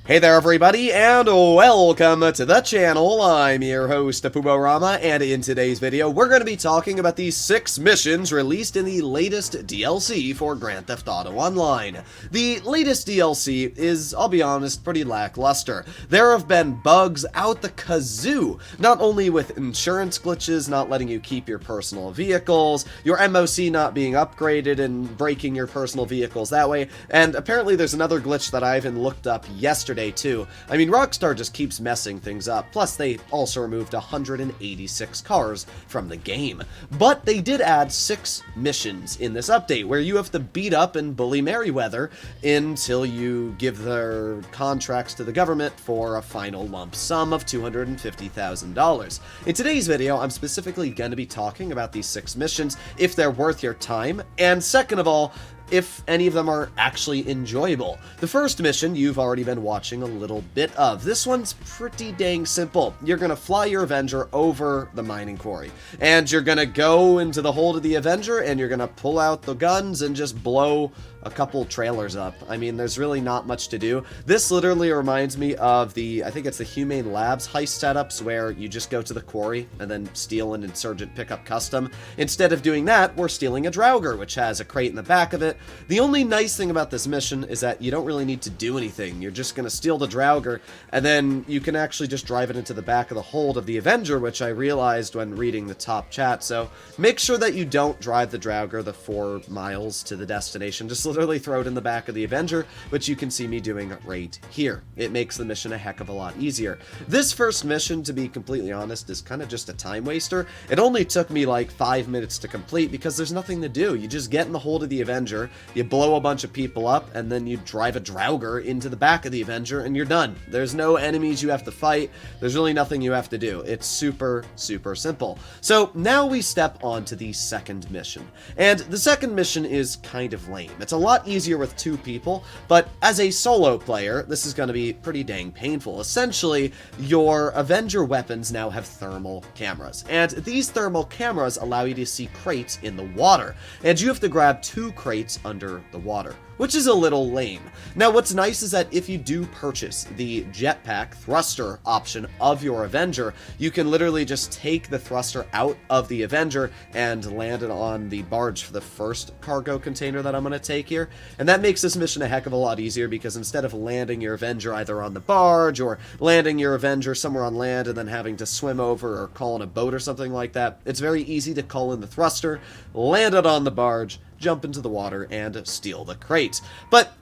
Hey there everybody, and welcome to the channel. I'm your host, Puborama, and in today's video, we're going to be talking about the 6 missions released in the latest DLC for Grand Theft Auto Online. The latest DLC is, I'll be honest, pretty lackluster. There have been bugs out the kazoo, not only with insurance glitches not letting you keep your personal vehicles, your MOC not being upgraded and breaking your personal vehicles that way, and apparently there's another glitch that I even looked up yesterday too. I mean, Rockstar just keeps messing things up, plus they also removed 186 cars from the game. But they did add 6 missions in this update, where you have to beat up and bully Merryweather until you give their contracts to the government for a final lump sum of $250,000. In today's video, I'm specifically going to be talking about these 6 missions, if they're worth your time, and second of all, if any of them are actually enjoyable. The first mission you've already been watching a little bit of. This one's pretty dang simple. You're gonna fly your Avenger over the mining quarry, and you're gonna go into the hold of the Avenger, and you're gonna pull out the guns and just blow a couple trailers up. I mean, there's really not much to do. This literally reminds me of I think it's the Humane Labs heist setups, where you just go to the quarry and then steal an Insurgent pickup custom. Instead of doing that, we're stealing a Draugr, which has a crate in the back of it. The only nice thing about this mission is that you don't really need to do anything. You're just gonna steal the Draugr, and then you can actually just drive it into the back of the hold of the Avenger, which I realized when reading the top chat. So make sure that you don't drive the Draugr the 4 miles to the destination. Just literally throw it in the back of the Avenger, which you can see me doing right here. It makes the mission a heck of a lot easier. This first mission, to be completely honest, is kind of just a time waster. It only took me like 5 minutes to complete because there's nothing to do. You just get in the hold of the Avenger, you blow a bunch of people up, and then you drive a Draugr into the back of the Avenger, and you're done. There's no enemies you have to fight. There's really nothing you have to do. It's super, super simple. So now we step on to the second mission. And the second mission is kind of lame. It's a lot easier with 2 people, but as a solo player, this is going to be pretty dang painful. Essentially, your Avenger weapons now have thermal cameras, and these thermal cameras allow you to see crates in the water, and you have to grab 2 crates under the water, which is a little lame. Now, what's nice is that if you do purchase the jetpack thruster option of your Avenger, you can literally just take the thruster out of the Avenger and land it on the barge for the first cargo container that I'm going to take here. And that makes this mission a heck of a lot easier, because instead of landing your Avenger either on the barge or landing your Avenger somewhere on land and then having to swim over or call in a boat or something like that, it's very easy to call in the thruster, land it on the barge, jump into the water, and steal the crate. But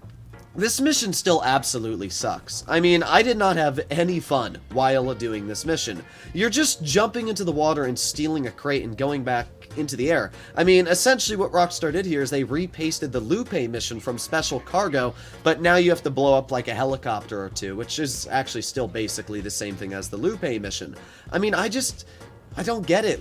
this mission still absolutely sucks. I mean, I did not have any fun while doing this mission. You're just jumping into the water and stealing a crate and going back into the air. I mean, essentially what Rockstar did here is they repasted the Lupe mission from Special Cargo, but now you have to blow up like a helicopter or 2, which is actually still basically the same thing as the Lupe mission. I mean, I don't get it.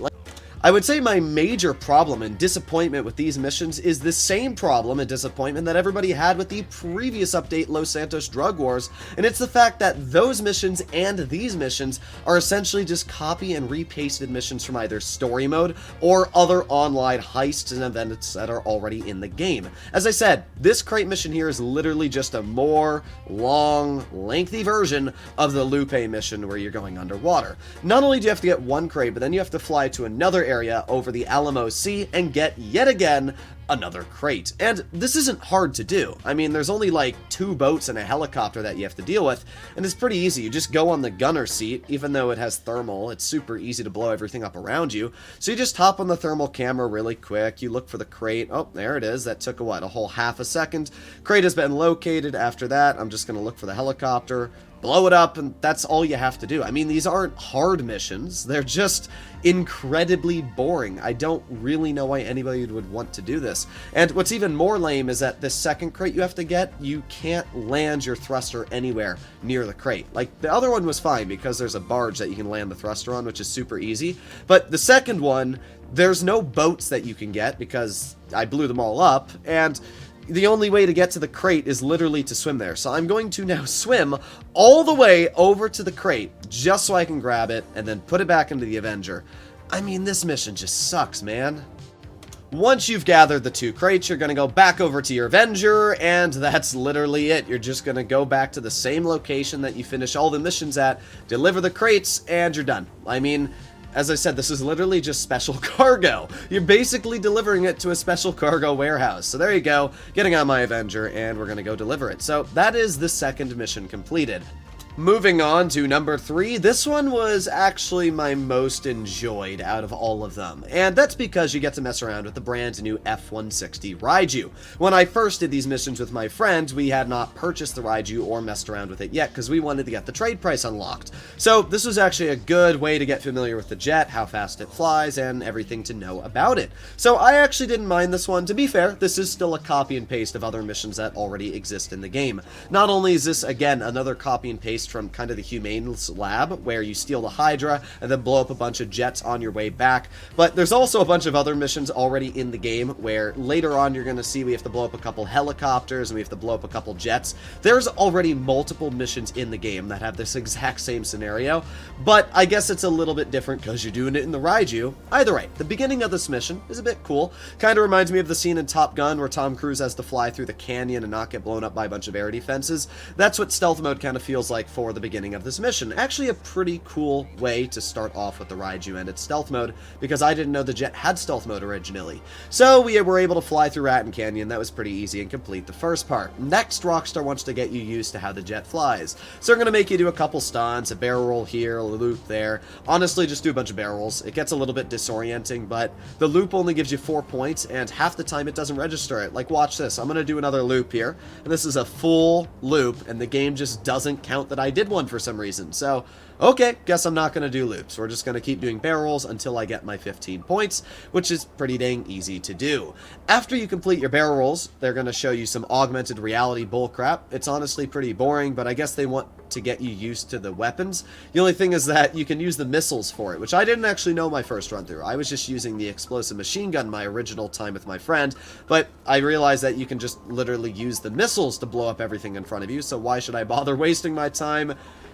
I would say my major problem and disappointment with these missions is the same problem and disappointment that everybody had with the previous update, Los Santos Drug Wars, and it's the fact that those missions and these missions are essentially just copy and repasted missions from either story mode or other online heists and events that are already in the game. As I said, this crate mission here is literally just a more long, lengthy version of the Lupe mission where you're going underwater. Not only do you have to get 1 crate, but then you have to fly to another area over the Alamo Sea and get yet again another crate. And this isn't hard to do. I mean, there's only like 2 boats and a helicopter that you have to deal with, and it's pretty easy. You just go on the gunner seat. Even though it has thermal, it's super easy to blow everything up around you. So you just hop on the thermal camera really quick, you look for the crate. Oh, there it is. That took a whole half a second. Crate has been located. After that, I'm just gonna look for the helicopter, blow it up, and that's all you have to do. I mean, these aren't hard missions. They're just incredibly boring. I don't really know why anybody would want to do this. And what's even more lame is that the second crate you have to get, you can't land your thruster anywhere near the crate. Like, the other one was fine because there's a barge that you can land the thruster on, which is super easy. But the second one, there's no boats that you can get because I blew them all up, and the only way to get to the crate is literally to swim there. So I'm going to now swim all the way over to the crate just so I can grab it and then put it back into the Avenger. I mean, this mission just sucks, man. Once you've gathered the 2 crates, you're going to go back over to your Avenger, and that's literally it. You're just going to go back to the same location that you finish all the missions at, deliver the crates, and you're done. I mean, as I said, this is literally just special cargo. You're basically delivering it to a special cargo warehouse. So there you go, getting on my Avenger, and we're going to go deliver it. So that is the second mission completed. Moving on to number 3, this one was actually my most enjoyed out of all of them, and that's because you get to mess around with the brand new F-160 Raiju. When I first did these missions with my friend, we had not purchased the Raiju or messed around with it yet because we wanted to get the trade price unlocked. So this was actually a good way to get familiar with the jet, how fast it flies, and everything to know about it. So I actually didn't mind this one. To be fair, this is still a copy and paste of other missions that already exist in the game. Not only is this, again, another copy and paste from kind of the Humane's lab, where you steal the Hydra and then blow up a bunch of jets on your way back, but there's also a bunch of other missions already in the game where later on you're going to see we have to blow up a couple helicopters and we have to blow up a couple jets. There's already multiple missions in the game that have this exact same scenario, but I guess it's a little bit different because you're doing it in the Raiju. Either way, the beginning of this mission is a bit cool. Kind of reminds me of the scene in Top Gun where Tom Cruise has to fly through the canyon and not get blown up by a bunch of air defenses. That's what stealth mode kind of feels like for the beginning of this mission. Actually a pretty cool way to start off with the Raiju and its stealth mode, because I didn't know the jet had stealth mode originally. So we were able to fly through Raton Canyon. That was pretty easy and complete the first part. Next, Rockstar wants to get you used to how the jet flies. So they're going to make you do a couple stunts, a barrel roll here, a loop there. Honestly, just do a bunch of barrel rolls. It gets a little bit disorienting, but the loop only gives you 4 points, and half the time it doesn't register it. Like, watch this. I'm going to do another loop here, and this is a full loop, and the game just doesn't count that I did one for some reason. So, okay, guess I'm not going to do loops. We're just going to keep doing barrel rolls until I get my 15 points, which is pretty dang easy to do. After you complete your barrel rolls, they're going to show you some augmented reality bullcrap. It's honestly pretty boring, but I guess they want to get you used to the weapons. The only thing is that you can use the missiles for it, which I didn't actually know my first run through. I was just using the explosive machine gun my original time with my friend, but I realized that you can just literally use the missiles to blow up everything in front of you, so why should I bother wasting my time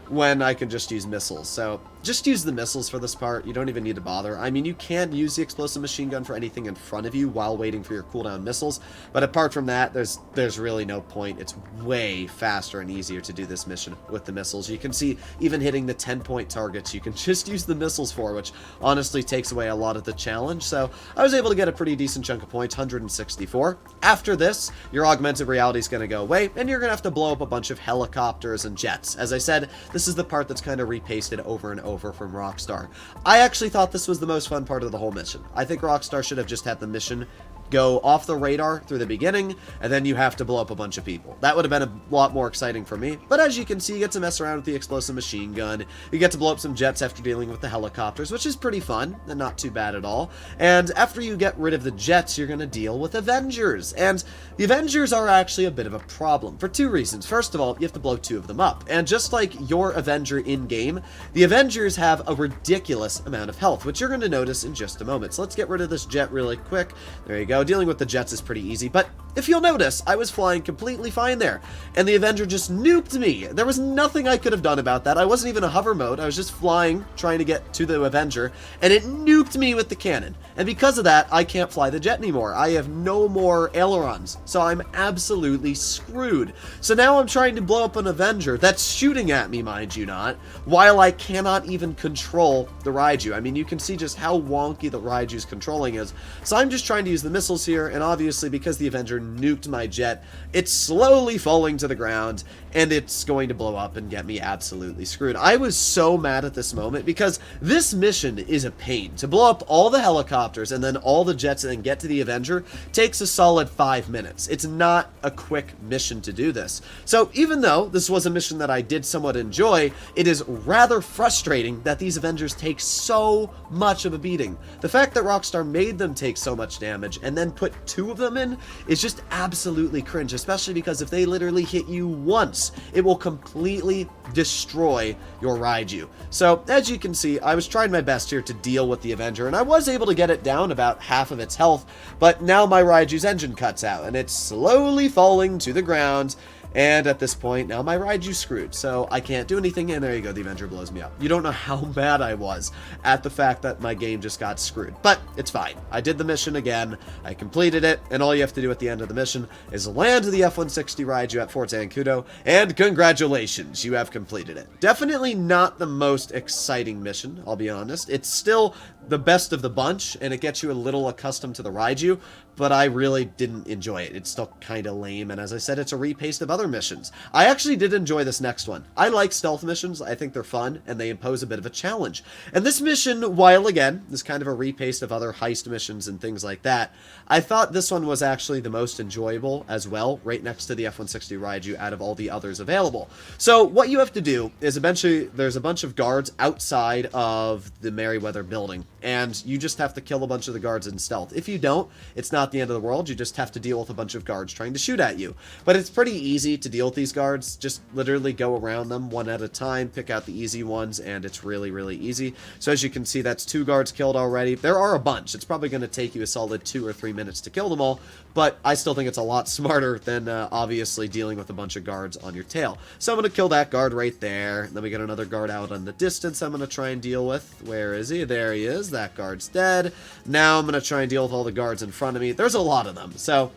when I can just use missiles? So just use the missiles for this part. You don't even need to bother. I mean, you can use the explosive machine gun for anything in front of you while waiting for your cooldown missiles, but apart from that, there's really no point. It's way faster and easier to do this mission with the missiles. You can see even hitting the 10-point targets you can just use the missiles for, which honestly takes away a lot of the challenge. So I was able to get a pretty decent chunk of points, 164. After this, your augmented reality is going to go away, and you're going to have to blow up a bunch of helicopters and jets. As I said, this is the part that's kind of repasted over and over from Rockstar. I actually thought this was the most fun part of the whole mission. I think Rockstar should have just had the mission go off the radar through the beginning, and then you have to blow up a bunch of people. That would have been a lot more exciting for me, but as you can see, you get to mess around with the explosive machine gun, you get to blow up some jets after dealing with the helicopters, which is pretty fun, and not too bad at all, and after you get rid of the jets, you're going to deal with Avengers, and the Avengers are actually a bit of a problem, for 2 reasons. First of all, you have to blow 2 of them up, and just like your Avenger in-game, the Avengers have a ridiculous amount of health, which you're going to notice in just a moment. So let's get rid of this jet really quick. There you go. Dealing with the jets is pretty easy, but if you'll notice, I was flying completely fine there, and the Avenger just nuked me. There was nothing I could have done about that. I wasn't even in a hover mode. I was just flying, trying to get to the Avenger, and it nuked me with the cannon. And because of that, I can't fly the jet anymore. I have no more ailerons, so I'm absolutely screwed. So now I'm trying to blow up an Avenger that's shooting at me, mind you not, while I cannot even control the Raiju. I mean, you can see just how wonky the Raiju's controlling is. So I'm just trying to use the missiles here, and obviously because the Avenger nuked my jet, it's slowly falling to the ground, and it's going to blow up and get me absolutely screwed. I was so mad at this moment because this mission is a pain. To blow up all the helicopters and then all the jets and then get to the Avenger takes a solid 5 minutes. It's not a quick mission to do this. So even though this was a mission that I did somewhat enjoy, it is rather frustrating that these Avengers take so much of a beating. The fact that Rockstar made them take so much damage and then put 2 of them in is just absolutely cringe, especially because if they literally hit you once, it will completely destroy your Raiju. So, as you can see, I was trying my best here to deal with the Avenger, and I was able to get it down about half of its health, but now my Raiju's engine cuts out, and it's slowly falling to the ground, And at this point, now my Raiju's screwed, so I can't do anything, and there you go, the Avenger blows me up. You don't know how mad I was at the fact that my game just got screwed, but it's fine. I did the mission again, I completed it, and all you have to do at the end of the mission is land the F-160 Raiju at Fort Zancudo, and congratulations, you have completed it. Definitely not the most exciting mission, I'll be honest. It's still the best of the bunch, and it gets you a little accustomed to the Raiju, but I really didn't enjoy it. It's still kind of lame, and as I said, it's a repaste of other missions. I actually did enjoy this next one. I like stealth missions. I think they're fun, and they impose a bit of a challenge. And this mission, while again, is kind of a repaste of other heist missions and things like that, I thought this one was actually the most enjoyable as well, right next to the F-160 Raiju out of all the others available. So what you have to do is eventually there's a bunch of guards outside of the Merryweather building, and you just have to kill a bunch of the guards in stealth. If you don't, it's not the end of the world. You just have to deal with a bunch of guards trying to shoot at you. But it's pretty easy to deal with these guards. Just literally go around them one at a time, pick out the easy ones, and it's really, really easy. So as you can see, that's 2 guards killed already. There are a bunch. It's probably going to take you a solid 2 or 3 minutes to kill them all, but I still think it's a lot smarter than obviously dealing with a bunch of guards on your tail. So I'm going to kill that guard right there. Then we get another guard out on the distance I'm going to try and deal with. Where is he? There he is. That guard's dead. Now I'm going to try and deal with all the guards in front of me. There's a lot of them, so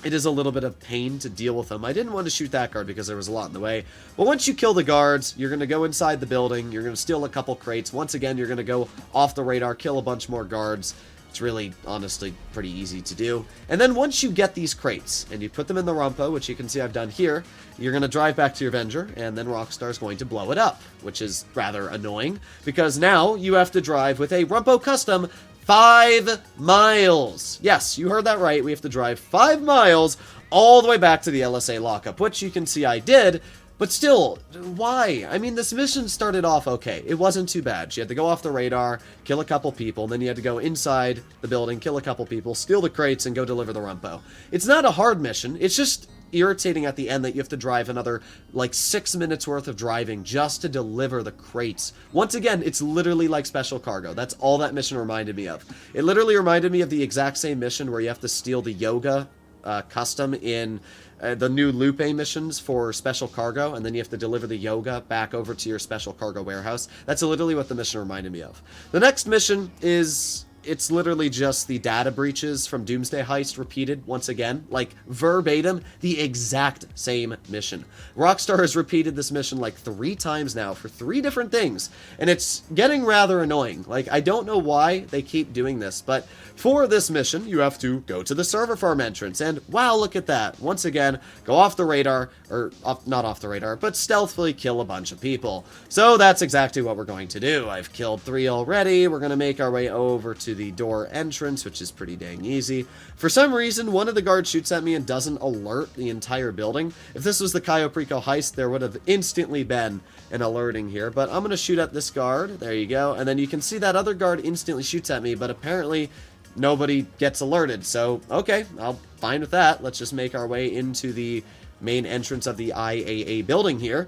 it is a little bit of pain to deal with them. I didn't want to shoot that guard because there was a lot in the way. But once you kill the guards, you're going to go inside the building. You're going to steal a couple crates. Once again, you're going to go off the radar, kill a bunch more guards. It's really, honestly, pretty easy to do. And then once you get these crates and you put them in the Rumpo, which you can see I've done here, you're going to drive back to your Avenger, and then Rockstar's going to blow it up, which is rather annoying because now you have to drive with a Rumpo Custom 5 miles. Yes, you heard that right. We have to drive 5 miles all the way back to the LSA lockup, which you can see I did. But still, why? I mean, this mission started off okay. It wasn't too bad. You had to go off the radar, kill a couple people, and then you had to go inside the building, kill a couple people, steal the crates, and go deliver the Rumpo. It's not a hard mission. It's just irritating at the end that you have to drive another, like, 6 minutes worth of driving just to deliver the crates. Once again, it's literally like Special Cargo. That's all that mission reminded me of. It literally reminded me of the exact same mission where you have to steal the Yoga custom in the new Lupe missions for Special Cargo, and then you have to deliver the Yoga back over to your Special Cargo warehouse. That's literally what the mission reminded me of. The next mission is... it's literally just the data breaches from Doomsday Heist repeated once again, like verbatim, the exact same mission. Rockstar has repeated this mission like 3 times now for 3 different things, and it's getting rather annoying. Like, I don't know why they keep doing this, but for this mission, you have to go to the server farm entrance, and wow, look at that. Once again, go off the radar, or not off the radar, but stealthily kill a bunch of people. So that's exactly what we're going to do. I've killed 3 already. We're going to make our way over to the door entrance, which is pretty dang easy. For some reason, one of the guards shoots at me and doesn't alert the entire building. If this was the Cayo Perico heist, there would have instantly been an alerting here, but I'm going to shoot at this guard. There you go. And then you can see that other guard instantly shoots at me, but apparently nobody gets alerted. So, okay, I'll fine with that. Let's just make our way into the main entrance of the IAA building here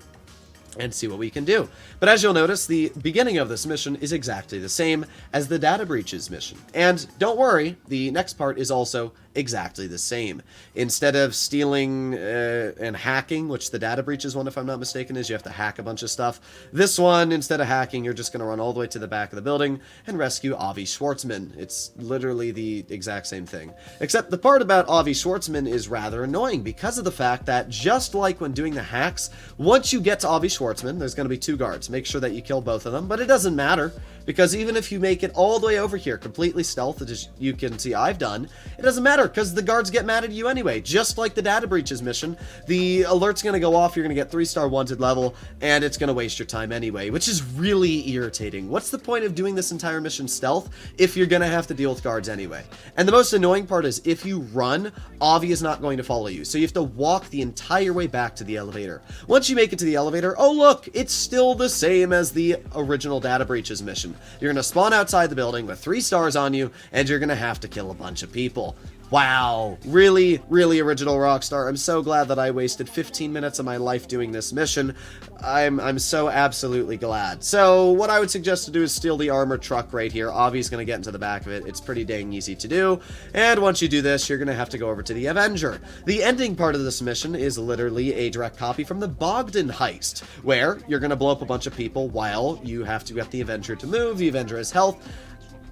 and see what we can do. But as you'll notice, the beginning of this mission is exactly the same as the data breaches mission. And don't worry, the next part is also exactly the same. Instead of stealing and hacking, which the data breaches one, if I'm not mistaken, is you have to hack a bunch of stuff. This one, instead of hacking, you're just going to run all the way to the back of the building and rescue Avi Schwartzman. It's literally the exact same thing. Except the part about Avi Schwartzman is rather annoying because of the fact that just like when doing the hacks, once you get to Avi Schwartzman, there's going to be 2 guards. Make sure that you kill both of them, but it doesn't matter because even if you make it all the way over here completely stealth, as you can see I've done, it doesn't matter because the guards get mad at you anyway. Just like the data breaches mission, the alert's going to go off, you're going to get 3-star wanted level, and it's going to waste your time anyway, which is really irritating. What's the point of doing this entire mission stealth if you're going to have to deal with guards anyway? And the most annoying part is if you run, Avi is not going to follow you, so you have to walk the entire way back to the elevator. Once you make it to the elevator, oh look, it's still the same as the original data breaches mission. You're going to spawn outside the building with 3 stars on you, and you're going to have to kill a bunch of people. Wow, really, really original Rockstar. I'm so glad that I wasted 15 minutes of my life doing this mission. I'm so absolutely glad. So what I would suggest to do is steal the armored truck right here. Avi's going to get into the back of it. It's pretty dang easy to do. And once you do this, you're going to have to go over to the Avenger. The ending part of this mission is literally a direct copy from the Bogdan heist, where you're going to blow up a bunch of people while you have to get the Avenger to move. The Avenger has health.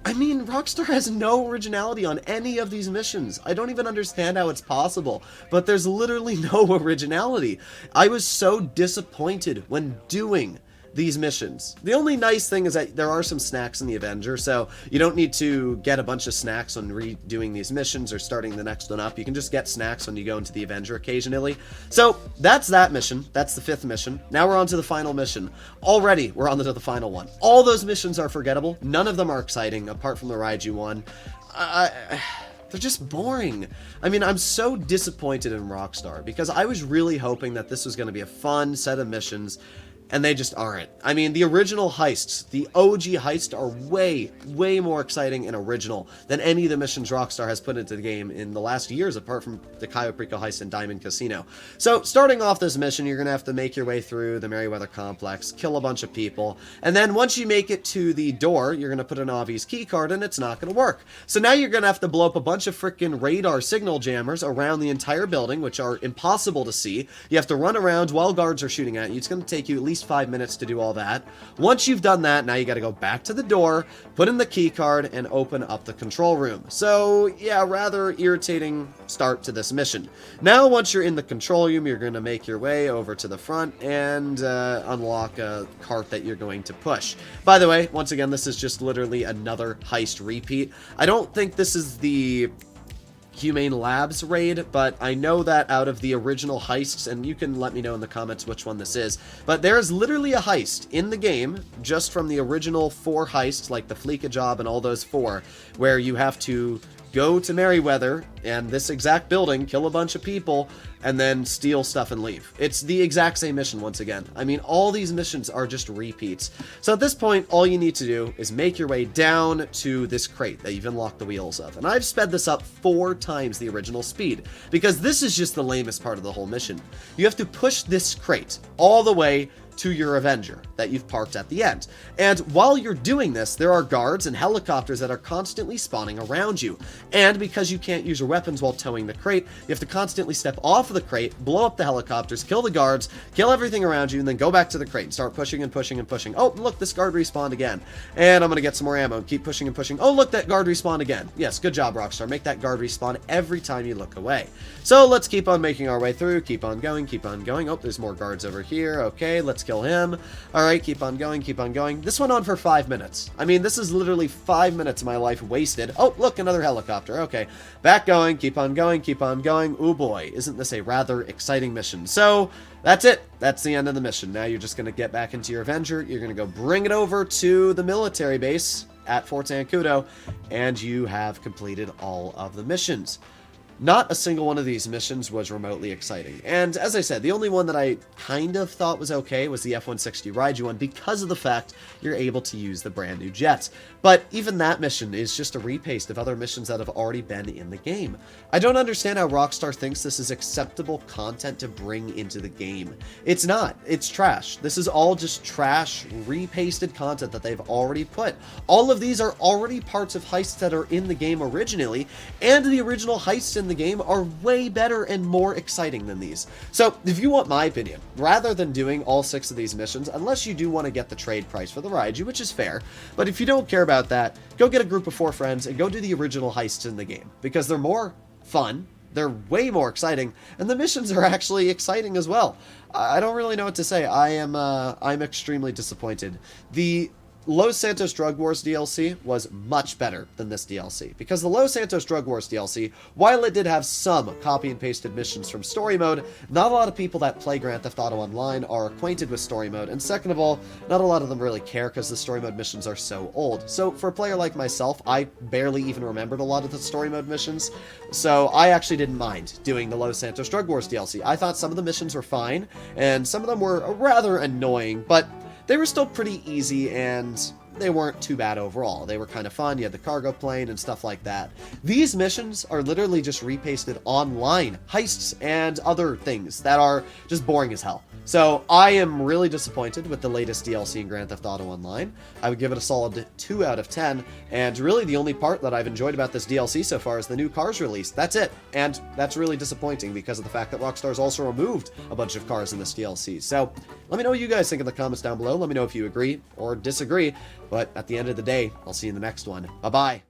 I mean, Rockstar has no originality on any of these missions. I don't even understand how it's possible, but there's literally no originality. I was so disappointed when doing these missions. The only nice thing is that there are some snacks in the Avenger, so you don't need to get a bunch of snacks when redoing these missions or starting the next one up. You can just get snacks when you go into the Avenger occasionally. So that's that mission. That's the 5th mission. Now we're on to the final mission. Already, we're on to the final one. All those missions are forgettable. None of them are exciting, apart from the Raiju one. They're just boring. I mean, I'm so disappointed in Rockstar, because I was really hoping that this was going to be a fun set of missions, and they just aren't. I mean, the original heists, the OG heists, are way, way more exciting and original than any of the missions Rockstar has put into the game in the last years, apart from the Cayo Perico heist and Diamond Casino. So, starting off this mission, you're going to have to make your way through the Merryweather complex, kill a bunch of people, and then once you make it to the door, you're going to put an Avi's keycard, and it's not going to work. So now you're going to have to blow up a bunch of freaking radar signal jammers around the entire building, which are impossible to see. You have to run around while guards are shooting at you. It's going to take you at least 5 minutes to do all that. Once you've done that, now you got to go back to the door, put in the key card, and open up the control room. So yeah, rather irritating start to this mission. Now once you're in the control room, you're going to make your way over to the front and unlock a cart that you're going to push. By the way, once again, this is just literally another heist repeat. I don't think this is the Humane Labs raid, but I know that out of the original heists, and you can let me know in the comments which one this is, but there is literally a heist in the game, just from the original 4 heists, like the Fleeka job and all those 4, where you have to go to Merryweather and this exact building, kill a bunch of people, and then steal stuff and leave. It's the exact same mission once again. I mean, all these missions are just repeats. So at this point, all you need to do is make your way down to this crate that you've unlocked the wheels of. And I've sped this up 4 times the original speed, because this is just the lamest part of the whole mission. You have to push this crate all the way to your Avenger that you've parked at the end. And while you're doing this, there are guards and helicopters that are constantly spawning around you. And because you can't use your weapons while towing the crate, you have to constantly step off of the crate, blow up the helicopters, kill the guards, kill everything around you, and then go back to the crate and start pushing and pushing and pushing. Oh, look, this guard respawned again. And I'm going to get some more ammo and keep pushing and pushing. Oh, look, that guard respawned again. Yes, good job, Rockstar. Make that guard respawn every time you look away. So let's keep on making our way through. Keep on going, keep on going. Oh, there's more guards over here. Okay, let's kill him. Alright, keep on going, keep on going. This went on for 5 minutes. I mean, this is literally 5 minutes of my life wasted. Oh, look, another helicopter. Okay, back going, keep on going, keep on going. Oh boy, isn't this a rather exciting mission? So, that's it. That's the end of the mission. Now you're just going to get back into your Avenger. You're going to go bring it over to the military base at Fort Zancudo, and you have completed all of the missions. Not a single one of these missions was remotely exciting. And as I said, the only one that I kind of thought was okay was the F-160 Raiju one, because of the fact you're able to use the brand new jets. But even that mission is just a repaste of other missions that have already been in the game. I don't understand how Rockstar thinks this is acceptable content to bring into the game. It's not. It's trash. This is all just trash, repasted content that they've already put. All of these are already parts of heists that are in the game originally, and the original heists in the game are way better and more exciting than these. So, if you want my opinion, rather than doing all 6 of these missions, unless you do want to get the trade price for the Raiju, which is fair, but if you don't care about that, go get a group of 4 friends and go do the original heists in the game, because they're more fun, they're way more exciting, and the missions are actually exciting as well. I don't really know what to say. I'm extremely disappointed. The Los Santos Drug Wars DLC was much better than this DLC, because the Los Santos Drug Wars DLC, while it did have some copy and pasted missions from story mode, not a lot of people that play Grand Theft Auto Online are acquainted with story mode, and second of all, not a lot of them really care because the story mode missions are so old. So for a player like myself, I barely even remembered a lot of the story mode missions, so I actually didn't mind doing the Los Santos Drug Wars DLC. I thought some of the missions were fine, and some of them were rather annoying, but they were still pretty easy and they weren't too bad overall. They were kind of fun. You had the cargo plane and stuff like that. These missions are literally just repasted online heists and other things that are just boring as hell. So I am really disappointed with the latest DLC in Grand Theft Auto Online. I would give it a solid 2 out of 10, and really the only part that I've enjoyed about this DLC so far is the new cars release. That's it, and that's really disappointing because of the fact that Rockstar's also removed a bunch of cars in this DLC. So let me know what you guys think in the comments down below. Let me know if you agree or disagree, but at the end of the day, I'll see you in the next one. Bye-bye.